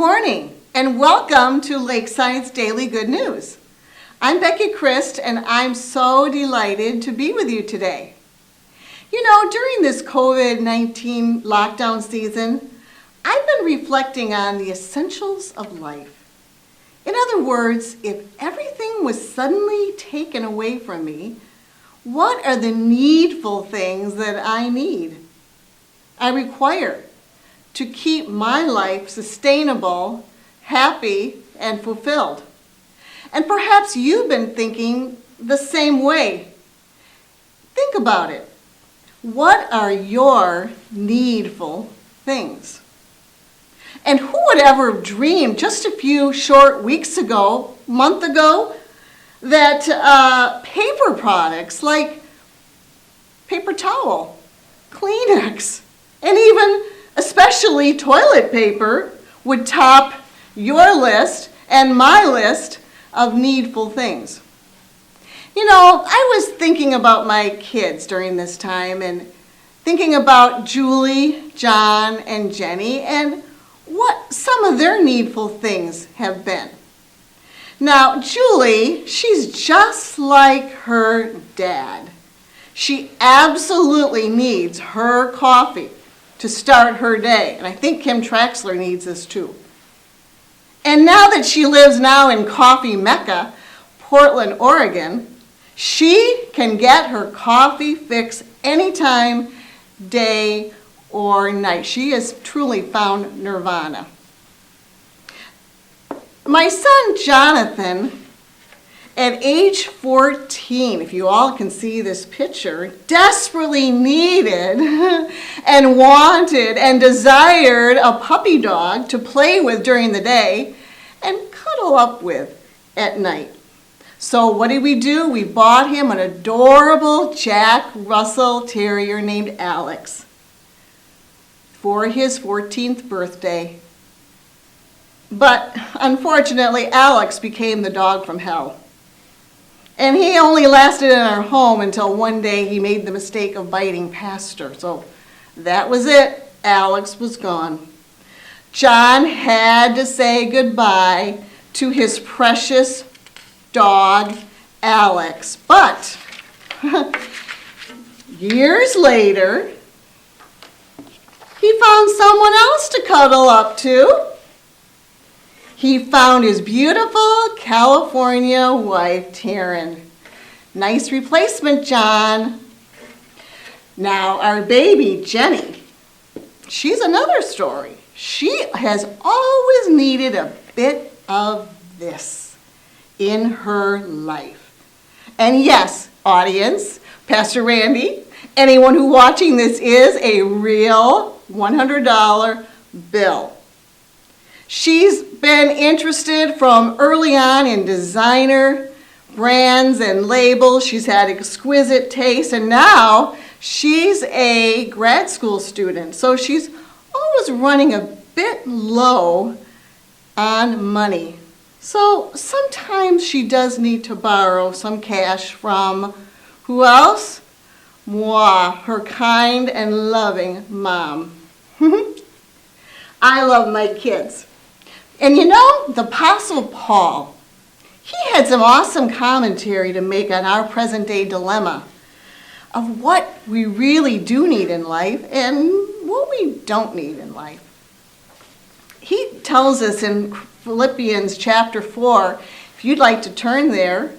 morning, and welcome to Lakeside's Daily Good News. I'm Becky Krist, and I'm so delighted to be with you today. You know, during this COVID-19 lockdown season, I've been reflecting on the essentials of life. In other words, if everything was suddenly taken away from me, what are the needful things that I need, I require, to keep my life sustainable, happy, and fulfilled? And perhaps you've been thinking the same way. Think about it. What are your needful things? And who would ever have dreamed just a few short weeks ago, month ago, that paper products like paper towel, Kleenex, and even especially toilet paper would top your list and my list of needful things. You know, I was thinking about my kids during this time and thinking about Julie, John, and Jenny and what some of their needful things have been. Now, Julie, she's just like her dad. She absolutely needs her coffee to start her day. And I think Kim Traxler needs this too. And now that she lives now in Coffee Mecca, Portland, Oregon, she can get her coffee fix anytime, day or night. She has truly found nirvana. My son Jonathan, at age 14, if you all can see this picture, desperately needed and wanted and desired a puppy dog to play with during the day and cuddle up with at night. So what did we do? We bought him an adorable Jack Russell Terrier named Alex for his 14th birthday. But unfortunately, Alex became the dog from hell. And he only lasted in our home until one day he made the mistake of biting Pastor. So that was it. Alex was gone. John had to say goodbye to his precious dog, Alex. But years later, he found someone else to cuddle up to. He found his beautiful California wife, Taryn. Nice replacement, John. Now, our baby, Jenny, she's another story. She has always needed a bit of this in her life. And yes, audience, Pastor Randy, anyone who's watching this is a real $100 bill. She's been interested from early on in designer brands and labels. She's had exquisite taste, and now she's a grad school student. So she's always running a bit low on money. So sometimes she does need to borrow some cash from who else? Moi, her kind and loving mom. I love my kids. And you know, the Apostle Paul, he had some awesome commentary to make on our present day dilemma of what we really do need in life and what we don't need in life. He tells us in Philippians chapter 4, if you'd like to turn there,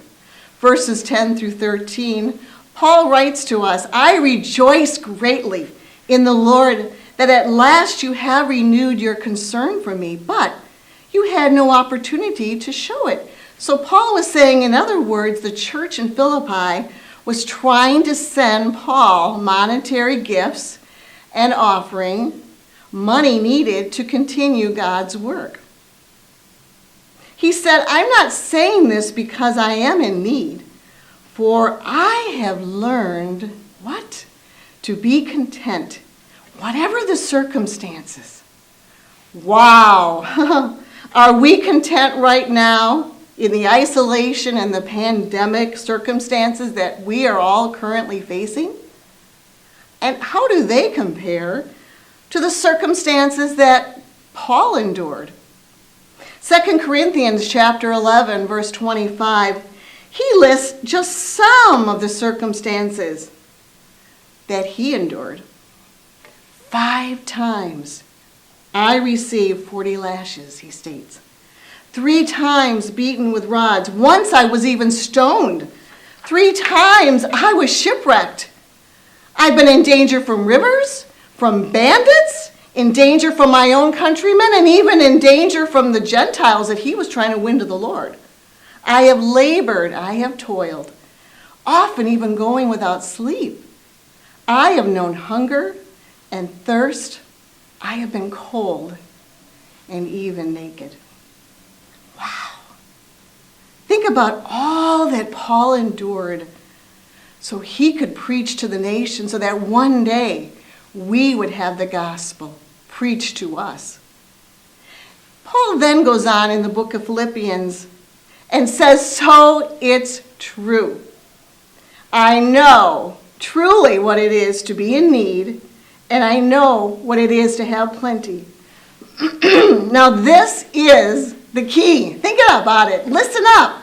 verses 10 through 13, Paul writes to us, "I rejoice greatly in the Lord that at last you have renewed your concern for me, but you had no opportunity to show it." So Paul was saying, in other words, the church in Philippi was trying to send Paul monetary gifts and offering, money needed to continue God's work. He said, "I'm not saying this because I am in need, for I have learned," what? "To be content, whatever the circumstances." Wow. Are we content right now in the isolation and the pandemic circumstances that we are all currently facing? And how do they compare to the circumstances that Paul endured? 2 Corinthians chapter 11, verse 25, he lists just some of the circumstances that he endured. 5 times I received 40 lashes, he states. 3 times beaten with rods. Once I was even stoned. 3 times I was shipwrecked. I've been in danger from rivers, from bandits, in danger from my own countrymen, and even in danger from the Gentiles that he was trying to win to the Lord. I have labored, I have toiled, often even going without sleep. I have known hunger and thirst. I have been cold and even naked. Wow. Think about all that Paul endured so he could preach to the nation, so that one day we would have the gospel preached to us. Paul then goes on in the book of Philippians and says, so it's true. I know truly what it is to be in need, and I know what it is to have plenty. Now this is the key. Think about it. Listen up.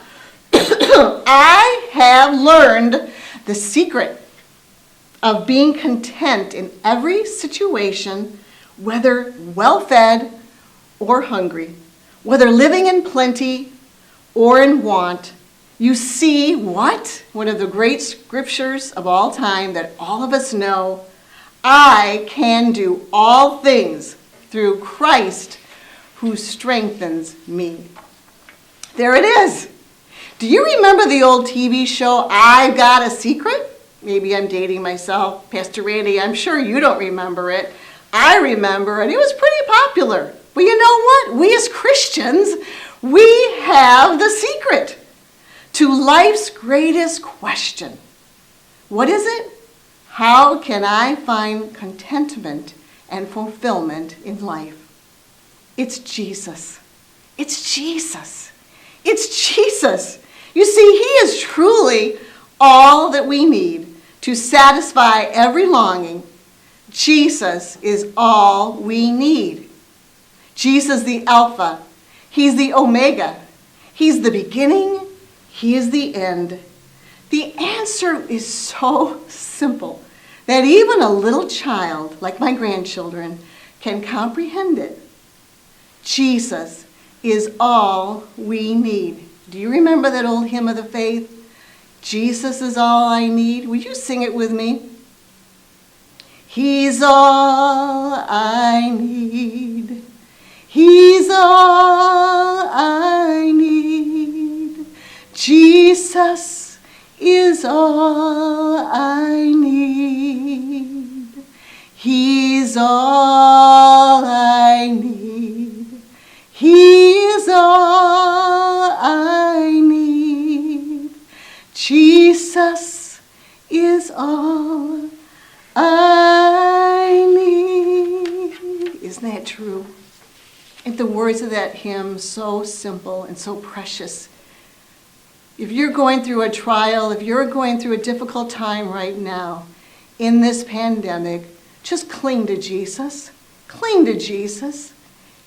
I have learned the secret of being content in every situation, whether well-fed or hungry, whether living in plenty or in want. You see what? One of the great scriptures of all time that all of us know. I can do all things through Christ who strengthens me. There it is. Do you remember the old TV show, I've Got a Secret? Maybe I'm dating myself. Pastor Randy, I'm sure you don't remember it. I remember, and it was pretty popular. But you know what? We as Christians, we have the secret to life's greatest question. What is it? How can I find contentment and fulfillment in life? It's Jesus. It's Jesus. It's Jesus. You see, he is truly all that we need to satisfy every longing. Jesus is all we need. Jesus the Alpha. He's the Omega. He's the beginning. He is the end. The answer is so simple that even a little child, like my grandchildren, can comprehend it. Jesus is all we need. Do you remember that old hymn of the faith? Jesus is all I need. Will you sing it with me? He's all I need. He's all I need. Jesus is all I need. He's all I need. He's all I need. Jesus is all I need. Isn't that true? And the words of that hymn, so simple and so precious. If you're going through a trial, if you're going through a difficult time right now in this pandemic, just cling to Jesus. Cling to Jesus.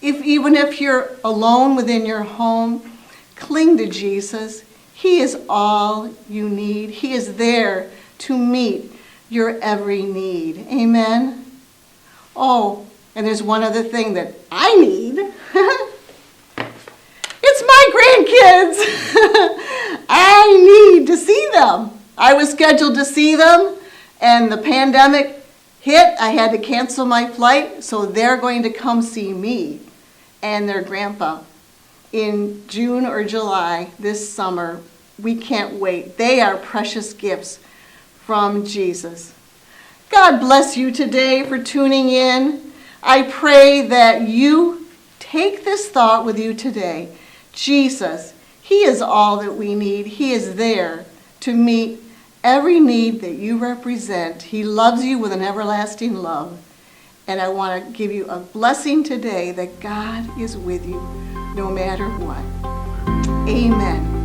Even if you're alone within your home, cling to Jesus. He is all you need. He is there to meet your every need. Amen? Oh, and there's one other thing that I need. It's my grandkids. I need to see them. I was scheduled to see them, and the pandemic hit. I had to cancel my flight, so they're going to come see me and their grandpa in June or July this summer. We can't wait. They are precious gifts from Jesus. God bless you today for tuning in. I pray that you take this thought with you today. Jesus, he is all that we need. He is there to meet every need that you represent. He loves you with an everlasting love. And I want to give you a blessing today that God is with you no matter what. Amen.